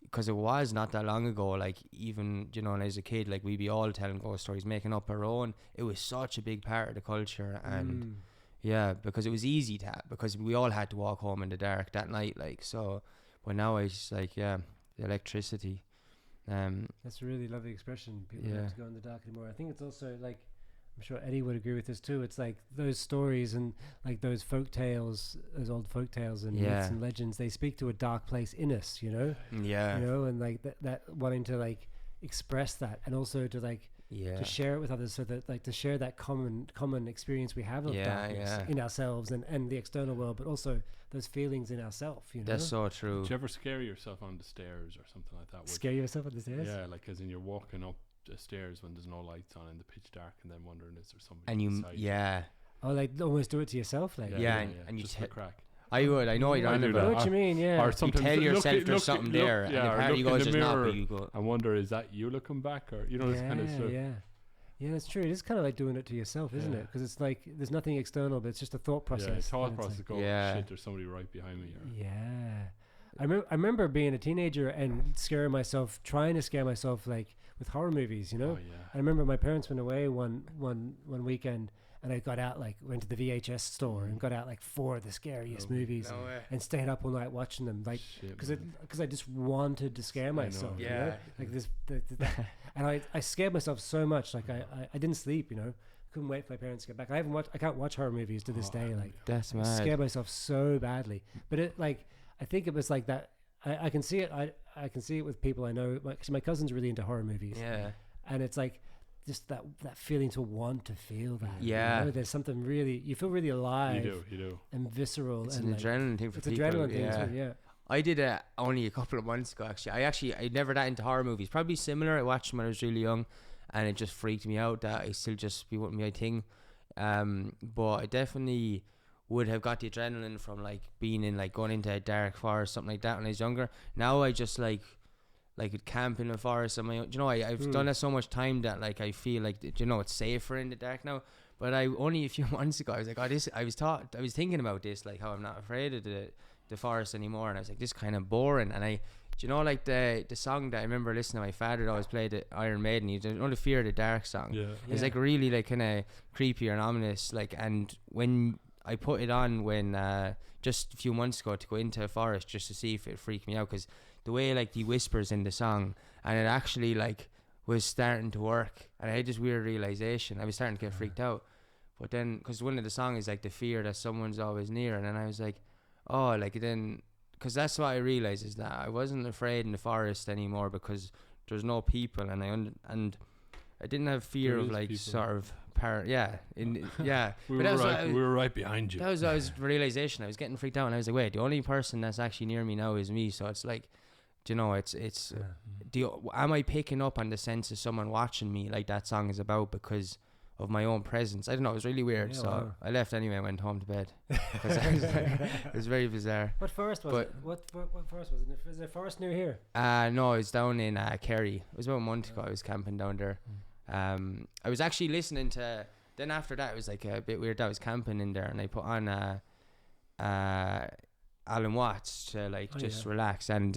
because it was not that long ago, like, even, you know, when I was a kid, like, we'd be all telling ghost stories, making up our own. It was such a big part of the culture. And because it was easy to have, because we all had to walk home in the dark that night, like, so. But now it's like, the electricity. That's a really lovely expression. People don't have to go in the dark anymore. I think it's also like, I'm sure Eddie would agree with this too. It's like those stories and like those folk tales, those old folk tales and myths and legends, they speak to a dark place in us, you know? Yeah. You know, and like that wanting to like express that, and also to like to share it with others, so that like to share that common experience we have of darkness in ourselves and the external world, but also those feelings in ourselves, you know? That's so true. Did you ever scare yourself on the stairs or something like that? Scare yourself on the stairs? Yeah, like as in you're walking up the stairs when there's no lights on in the pitch dark, and then wondering is there somebody and you inside oh, like almost do it to yourself, like and you just the crack. I would. I know you don't. I know what you mean, or sometimes you tell yourself there's something there, and the part of you goes just not, but you go. I wonder, is that you looking back, or you know, this kind of stuff. Yeah, that's true. It is kind of like doing it to yourself, isn't it? Because it's like there's nothing external, but it's just a thought process. Yeah, thought process. Like, shit, there's somebody right behind me. I remember being a teenager and trying to scare myself, like with horror movies, you know. I remember my parents went away one weekend, and I got out, like went to the VHS store and got out like 4 of the scariest movies and stayed up all night watching them, like because I just wanted to scare myself. You know? Like this, and I scared myself so much, like I didn't sleep, you know. Couldn't wait for my parents to get back. I can't watch horror movies to this day. Like that's mad. I scared myself so badly, but it like I think it was like that. I can see it. I can see it with people I know. My cousin's really into horror movies. Yeah, and it's like just that feeling to want to feel that. Yeah, you know? There's something really, you feel really alive. You do, and visceral. It's and an like, adrenaline thing for it's people. It's adrenaline thing. Yeah. I did only a couple of months ago. Actually, I never that into horror movies. Probably similar. I watched them when I was really young, and it just freaked me out. That I still just be wanting my thing. But I definitely would have got the adrenaline from like being in like going into a dark forest, something like that when I was younger. Now I just like I'd camp in a forest on my own. You know, I've done that so much time that like I feel like, you know, it's safer in the dark now. But I only a few months ago I was like, I was thinking about this, like how I'm not afraid of the forest anymore, and I was like, this kind of boring. And do you know, like the song that I remember listening to, my father always played the Iron Maiden, you know, the Fear of the Dark song. It's like really like kind of creepy and ominous, like. And when I put it on when just a few months ago to go into a forest just to see if it freaked me out, because the way like the whispers in the song, and it actually like was starting to work, and I had this weird realization. I was starting to get freaked out, but then because one of the songs is like the fear that someone's always near, and then I was like, oh, like then, because that's what I realized, is that I wasn't afraid in the forest anymore because there's no people, and I didn't have fear of like people. Sort of we were right behind you. That was realization. I was getting freaked out, and I was like, wait, the only person that's actually near me now is me. So it's like, do you know, am I picking up on the sense of someone watching me, like that song is about, because of my own presence? I don't know, it was really weird. I left anyway and went home to bed. It was very bizarre. What forest was it? What forest was it? Was there a forest near here? No, it was down in Kerry. It was about a month ago. I was camping down there. I was actually listening to, then after that it was like a bit weird. I was camping in there, and I put on Alan Watts to like relax, and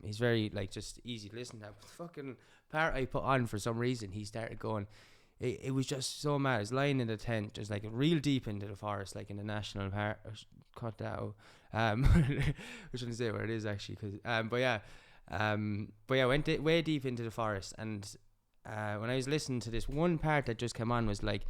he's very like just easy to listen to. But the fucking part I put on, for some reason he started going, it was just so mad. I was lying in the tent just like real deep into the forest, like in the national park. Cut that out. I shouldn't say where it is actually, cause went way deep into the forest, and when I was listening to this, one part that just came on was like,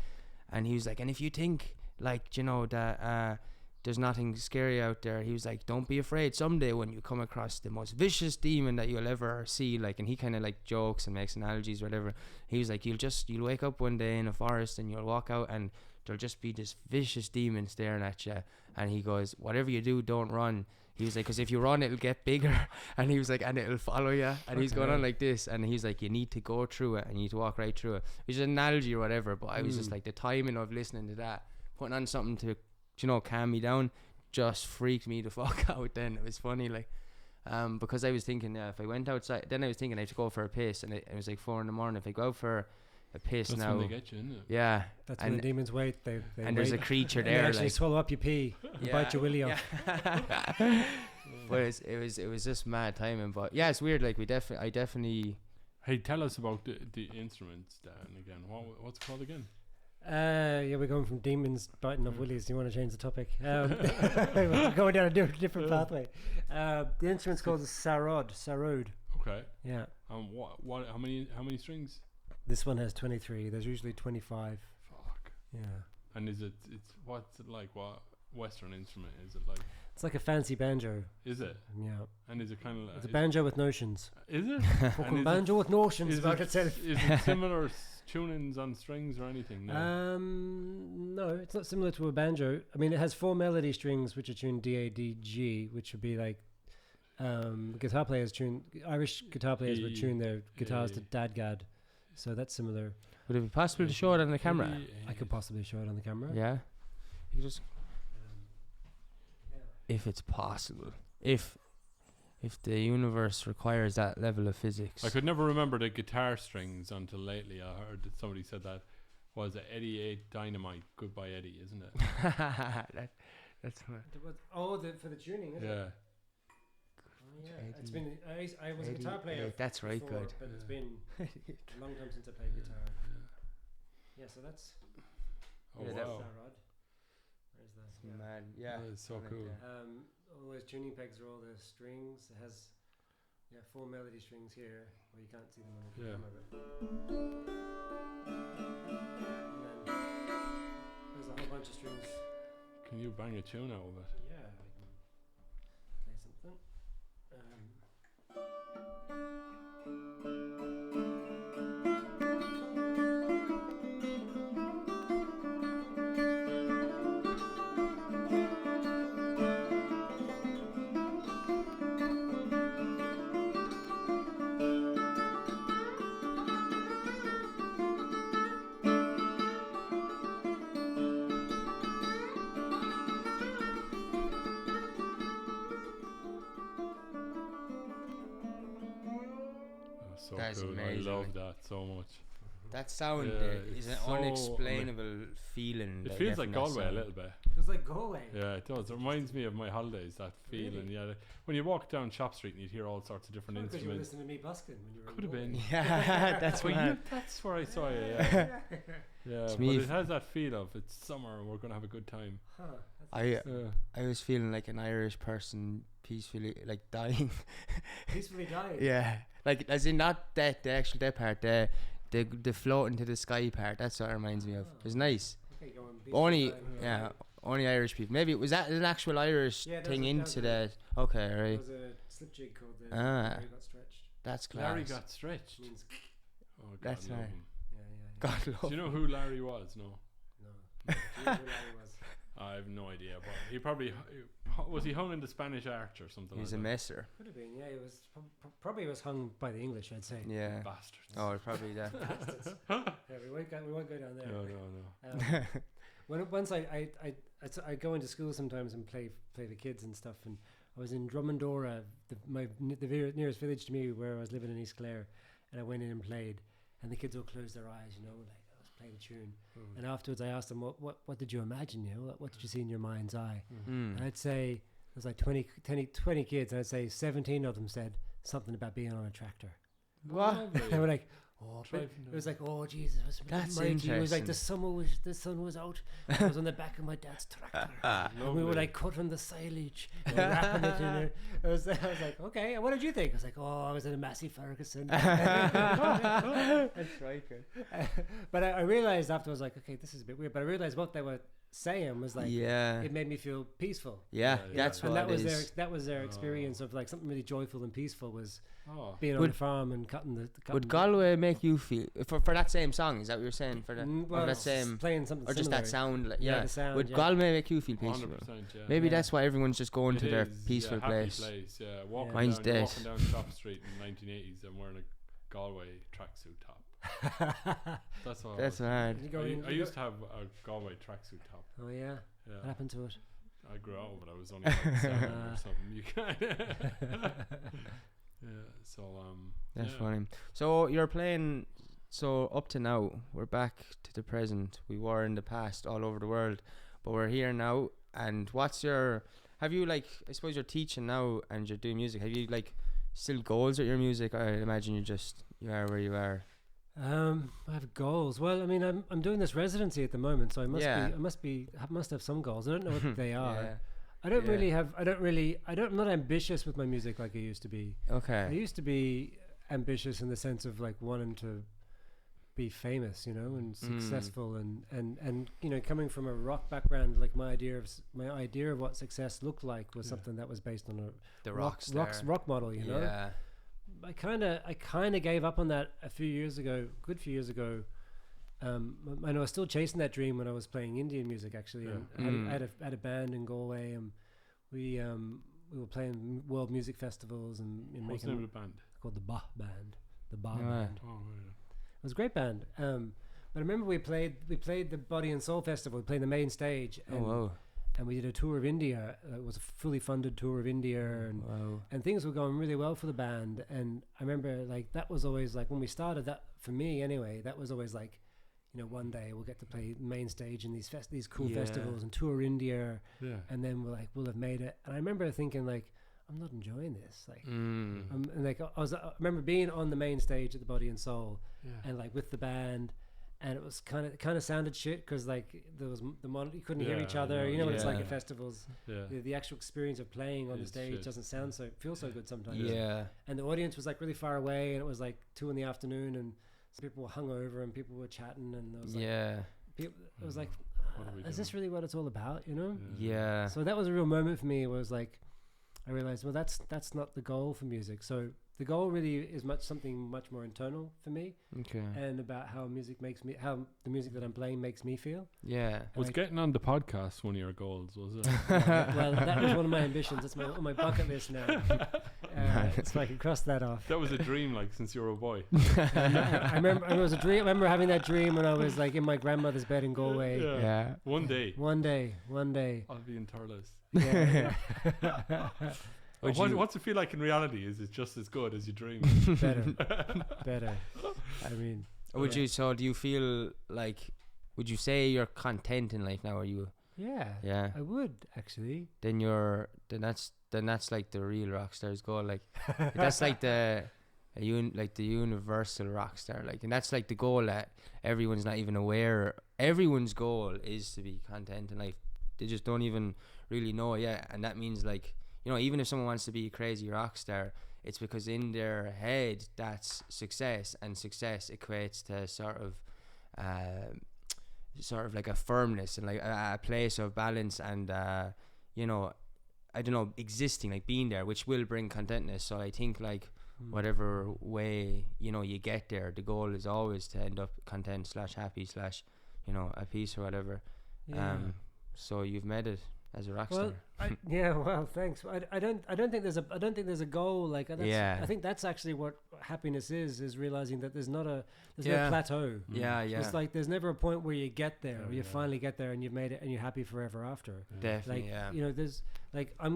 and he was like, and if you think like, you know, that there's nothing scary out there, he was like, don't be afraid. Someday when you come across the most vicious demon that you'll ever see, like, and he kind of like jokes and makes analogies or whatever. He was like, you'll wake up one day in a forest and you'll walk out and there'll just be this vicious demon staring at you, and he goes, whatever you do, don't run. He was like, because if you run, it'll get bigger. And he was like, and it'll follow you. And he's going on like this. And he's like, you need to go through it, and you need to walk right through it. Which is an analogy or whatever. But I was just like, the timing of listening to that, putting on something to, you know, calm me down, just freaked me the fuck out then. It was funny, like, because I was thinking, if I went outside, then I was thinking I had to go for a piss. And it was like 4 a.m. If I go out for a piss that's now, when they get you, isn't it? yeah, That's when the demons wait. They and there's a creature they there, actually like, swallow up your pee, and bite your willy off. But it was just mad timing. But yeah, it's weird. Like I definitely. Hey, tell us about the instruments, Dan. Again, what's it called again? Yeah, we're going from demons biting off willies. Do you want to change the topic? We're going down a different pathway. The instrument's called the sarod. Okay. Yeah. What? How many strings? This one has 23. There's usually 25. Fuck. Yeah. And what's it like? What Western instrument is it like? It's like a fancy banjo. Is it? Yeah. And is it kind of? It's a banjo with notions. Is it? Fucking banjo with notions about itself. Is it similar tunings on strings or anything? No. No, it's not similar to a banjo. I mean, it has 4 melody strings which are tuned D, A, D, G, which would be like guitar players tune. Irish guitar players would tune their guitars to dadgad. So that's similar. Would it be possible to show it on the camera? I could possibly show it on the camera. Yeah. You just. If it's possible, if the universe requires that level of physics. I could never remember the guitar strings until lately. I heard that somebody said that was it Eddie 8 Dynamite, Goodbye Eddie, isn't it? That's what. For the tuning, isn't it? Yeah. Yeah, it's been. I was a guitar player. That's right, before, good. But it's been a long time since I played guitar. Yeah, so that's. Oh yeah, wow. Where's that? Man, yeah. That is so cool. All those tuning pegs are all the strings. It has 4 melody strings here. Well, you can't see them on the camera. And then there's a whole bunch of strings. Can you bang a tune out of it? Yeah, I can play something. So That's cool. amazing. I love that so much. That sound is an so unexplainable feeling. It feels like Galway a little bit. Feels like Galway. Yeah, it does. It reminds me of my holidays. That feeling. Really? Yeah, like when you walk down Shop Street and you'd hear all sorts of different Because you were instruments. listening to me busking when you were. Could have been. Yeah, that's Well, what. that's where I saw you. Yeah, yeah. It's But me it has that feel of it's summer and we're gonna have a good time. Huh, I was feeling like an Irish person peacefully, like dying. peacefully dying. Yeah, like as in not that the actual death part, the float into the sky part. That's what it reminds me of. It's nice. Okay, Only only Irish people. Maybe was that an actual Irish thing into that? Okay, right. There was a slip jig called the Larry got stretched. That's class. Larry got stretched. Means Oh, God That's love right. him. yeah. God love. Do you know who Larry was? No. No. Do you know who Larry was? I have no idea, but he probably was he hung in the Spanish Arch or something. He was like a that? messer. Could have been. Yeah, he was probably was hung by the English. I'd say. Yeah. Bastards. Oh, probably that. Bastards. Yeah, we won't go down there. No. Once I go into school sometimes and play the kids and stuff, and I was in Drummondora, the nearest village to me where I was living in East Clare, and I went in and played, and the kids all closed their eyes, like I was playing a tune, and afterwards I asked them what did you imagine, what did you see in your mind's eye, and I'd say there was like 20 kids, and I'd say 17 of them said something about being on a tractor. What? They were like, it was like, oh Jesus, That's mighty. It was like interesting. the sun was out. I was on the back of my dad's tractor, and we were like cutting the silage, and wrapping it in it. I was like, okay. And what did you think? I was like, I was in a Massey Ferguson. That's right. Good. But I realized after, I was like, okay, this is a bit weird. But I realized what they were saying was like, it made me feel peaceful. That's what that was it is. that was their experience of like something really joyful and peaceful was being on the farm and cutting the. Would Galway make you feel for that same song? Is that what you're saying for that? Well, that same playing something or just similar. that sound? Like, The sound. Would Galway make you feel peaceful? 100%, Maybe that's why everyone's just going to their peaceful happy place. Walking Mine's down, dead. walking down Shop Street in the 1980s, I'm wearing a Galway tracksuit top. That's all. That's mad. I used to have a Galway tracksuit top. Oh yeah. What happened to it? I grew out of it. I was only like 7 or something. You can. So that's funny. So you're playing. So up to now, we're back to the present. We were in the past, all over the world, but we're here now. And what's your? Have you like? I suppose you're teaching now and you're doing music. Have you like still goals with your music? I imagine you are where you are. I have goals. Well, I mean, I'm doing this residency at the moment, so I must have some goals. I don't know what they are. I'm not ambitious with my music like I used to be. Okay. I used to be ambitious in the sense of like wanting to be famous, and successful, and coming from a rock background, like my idea of what success looked like was something that was based on the rock model, Yeah. I kind of gave up on that a few years ago. I know I was still chasing that dream when I was playing Indian music actually. And I had a band in Galway, and we were playing world music festivals and what's the name of the band? Called the Bah Band. The Bah Yeah. Band. Oh, yeah. It was a great band. But I remember we played the Body and Soul Festival. We played the main stage. And, and we did a tour of India. It was a fully funded tour of India, and things were going really well for the band. And I remember like that was always like when we started that, for me anyway, that was always like, one day we'll get to play main stage in these cool festivals and tour India, and then we'll have made it. And I remember thinking like, I'm not enjoying this. Like, and like I remember being on the main stage at the Body and Soul, and like with the band. And it was kind of sounded shit because like there was you couldn't hear each other. You know what it's like at festivals. The actual experience of playing on the stage doesn't feel so good sometimes. Yeah. And the audience was like really far away, and it was like 2 PM, and some people were hungover and people were chatting, and there was like it was like, is this really what it's all about? Yeah. So that was a real moment for me. It was like I realized, well, that's not the goal for music. So the goal really is something much more internal for me. Okay. And about how the music that I'm playing makes me feel. Yeah. Was getting on the podcast one of your goals, was it? Well, that was one of my ambitions. It's on my bucket list now. So I can cross that off. That was a dream, like, since you were a boy. I remember it was a dream. I remember having that dream when I was like in my grandmother's bed in Galway. Yeah. One day. One day. I'll be in Thurles. Yeah. What's it feel like in reality? Is it just as good as you dream? Better. I mean, do you feel like, would you say you're content in life now? Are you? Yeah. I would actually. Then that's like the real rock star's goal. Like that's like the universal rock star. Like, and that's like the goal that everyone's not even aware. Everyone's goal is to be content in life. They just don't even really know it yet. And that means like, even if someone wants to be a crazy rock star, it's because in their head that's success, and success equates to sort of like a firmness and like a place of balance and I don't know, existing, like being there, which will bring contentness. So I think like whatever way you get there, the goal is always to end up content / happy / at peace or whatever. So you've made it as a rock star. Well, thanks. I don't think there's a goal like that. I think that's actually what happiness is realizing that there's no plateau. It's like there's never a point where you get there, or you finally get there and you've made it and you're happy forever after. Definitely. Like, there's like I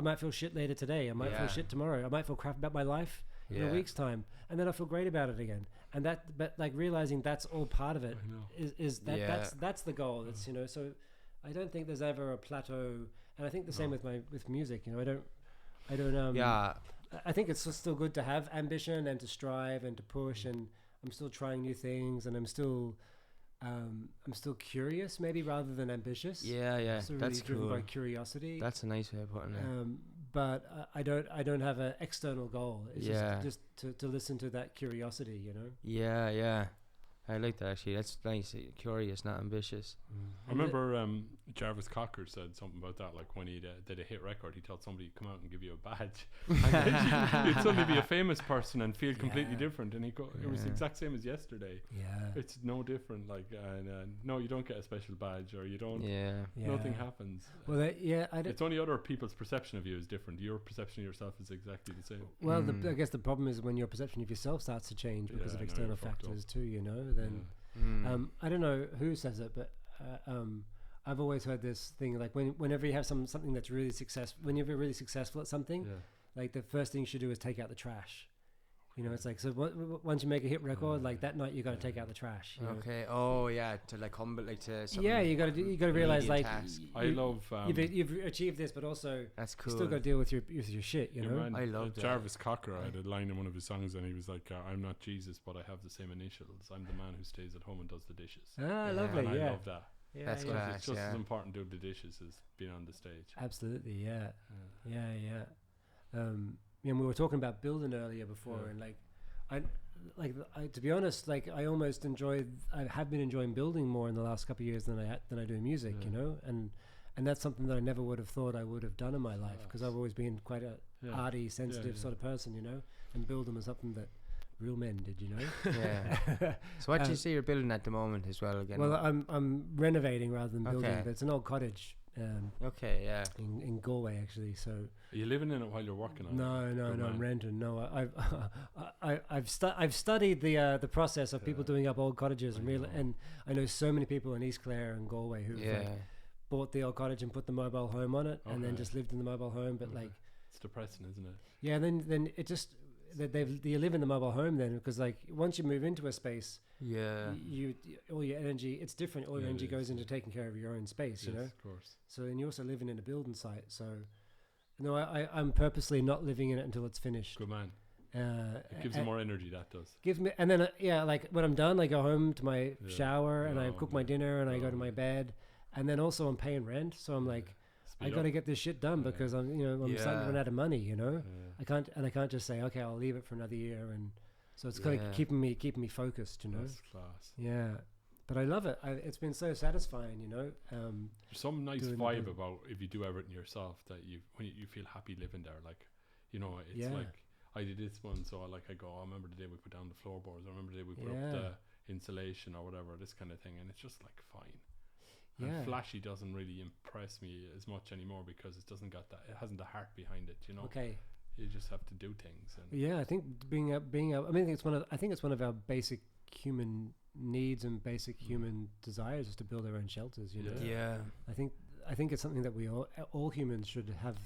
might feel shit later today. I might feel shit tomorrow. I might feel crap about my life in a week's time, and then I feel great about it again. And but like realizing that's all part of it is that's the goal. It's so. I don't think there's ever a plateau, and I think the same with music. I don't. I think it's still good to have ambition and to strive and to push, and I'm still trying new things, and I'm still curious, maybe rather than ambitious. Yeah. So really that's driven cool. by curiosity. That's a nice way of putting it. But I don't have an external goal. It's just to listen to that curiosity. Yeah. I like that actually. That's nice. Curious, not ambitious. I remember Jarvis Cocker said something about that. Like when he did a hit record, he told somebody to come out and give you a badge, and then you'd suddenly be a famous person and feel completely different. And it was the exact same as yesterday. Yeah, it's no different. Like no, you don't get a special badge, or you don't. Nothing happens. Well, it's only other people's perception of you is different. Your perception of yourself is exactly the same. Well, I guess the problem is when your perception of yourself starts to change because of external factors too. You know. Then I don't know who says it, but I've always heard this thing like whenever you have something that's really successful, when you're really successful at something, like the first thing you should do is take out the trash. You know, it's like, so once you make a hit record, like that night you got to take out the trash. You know? Oh yeah, to like humble, like to something. Yeah, you got to realize like you've achieved this, but also that's cool. You still got to deal with your shit. You know, man, I love that. Jarvis Cocker had a line in one of his songs, and he was like, "I'm not Jesus, but I have the same initials. I'm the man who stays at home and does the dishes." Lovely. And I love that. Yeah, that's class. It's just as important to do the dishes as being on the stage. Absolutely, yeah. We were talking about building earlier before, and like, I to be honest, like I have been enjoying building more in the last couple of years than I do music, you know, and that's something that I never would have thought I would have done in my life, because I've always been quite a arty, sensitive sort of person, you know, and building was something that real men did, you know. So what do you see you're building at the moment as well again? Well, I'm renovating rather than building, but it's an old cottage. In Galway actually. So are you living in it while you're working on it? No, I'm renting. No, I've studied the process of people doing up old cottages, and I know so many people in East Clare and Galway who bought the old cottage and put the mobile home on it, and then just lived in the mobile home. But like, it's depressing, isn't it? Yeah, then it just you live in the mobile home then, because like once you move into a space, you all your energy, it's different. All your energy goes into taking care of your own space, you know. Of course. So and you're also living in a building site. So no, I'm purposely not living in it until it's finished. Good man. It gives you more energy. That does. Gives me, and then like when I'm done, I go home to my shower and I cook my dinner and I go to my bed, and then also I'm paying rent. So I'm like, I got to get this shit done because I'm starting to run out of money, you know. I can't just say, okay, I'll leave it for another year, and so it's kind of keeping me focused, you know. That's class. Yeah, but I love it. It's been so satisfying, you know. There's some nice vibe about if you do everything yourself, that when you feel happy living there, like, you know, it's like I did this one, so I go, I remember the day we put down the floorboards, I remember the day we put up the insulation or whatever, this kind of thing, and it's just like fine. And flashy doesn't really impress me as much anymore because it hasn't the heart behind it, you know. Okay. You just have to do things. And I think being up. I mean, it's one of our basic human needs and basic human desires is to build our own shelters. You know. Yeah. I think it's something that we all humans should have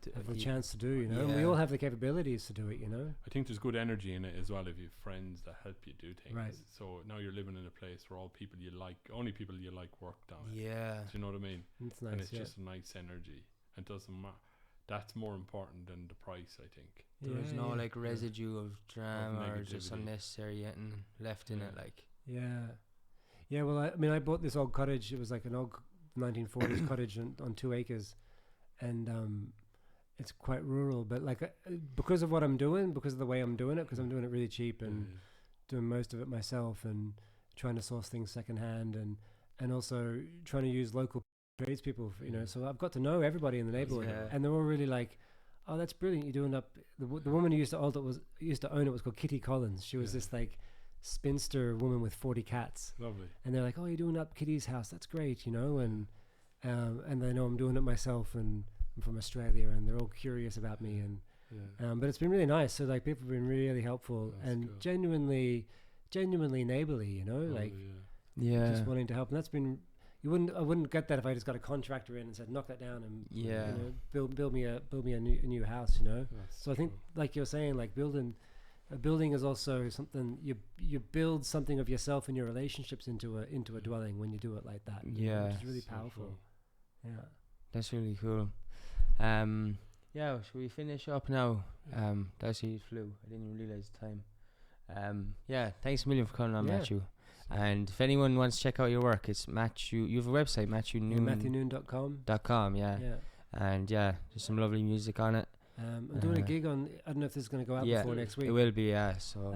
the chance to do. You know, and we all have the capabilities to do it. You know. I think there's good energy in it as well if you have friends that help you do things. Right. So now you're living in a place where only people you like work down. Yeah. Do you know what I mean? It's nice. And it's just a nice energy. It doesn't matter. That's more important than the price, I think. There's no like residue of drama or just unnecessary getting left in it, like. Yeah. Well, I mean, I bought this old cottage. It was like an old 1940s cottage on 2 acres, and it's quite rural. But like because of what I'm doing, because of the way I'm doing it, because I'm doing it really cheap and doing most of it myself, and trying to source things secondhand, and also trying to use local tradespeople, you know. So I've got to know everybody in the neighborhood, and they're all really like, "Oh, that's brilliant! You're doing up." The woman who used to own it was called Kitty Collins. She was this like spinster woman with 40 cats. Lovely. And they're like, "Oh, you're doing up Kitty's house? That's great," you know. And they know I'm doing it myself, and I'm from Australia, and they're all curious about me, and but it's been really nice. So like people have been really helpful and cool. genuinely neighborly, you know, just wanting to help. And that's been. I wouldn't get that if I just got a contractor in and said knock that down and you know, build me a new house, you know. So I think like you're saying, like building is also something you build something of yourself and your relationships into a dwelling when you do it like that. Yeah, which is really powerful. Cool. Yeah, that's really cool. Should we finish up now? Darcy flew. I didn't even realize the time. Thanks a million for coming on, Matthew. And if anyone wants to check out your work, it's Matthew. You have a website, MatthewNoone.com. And there's some lovely music on it. I'm doing a gig on. I don't know if this is going to go out before next week. It will be. So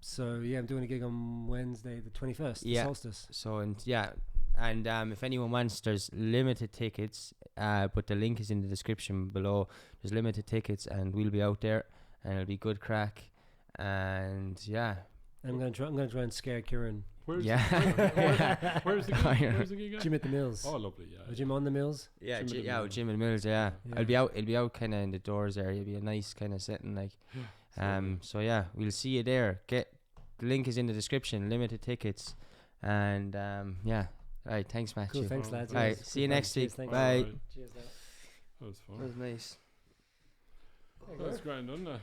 So yeah, I'm doing a gig on Wednesday, the 21st, the solstice. So if anyone wants, there's limited tickets, but the link is in the description below. There's limited tickets, and we'll be out there, and it'll be good crack. And yeah, I'm gonna try and scare Kieran. Where's the gig? Where's the gig? Gym at the Mills. Oh, lovely. Yeah. The gym on the Mills. Yeah, Gym at the Mills. Yeah. It'll be out kind of in the doors there. It'll be a nice kind of setting, like. So yeah, we'll see you there. The link is in the description. Limited tickets, and yeah. All right, thanks, Matthew. Cool, thanks, lads. All right, see you next week. Bye. Cheers, that was fun. That was nice. That's grand, wasn't it?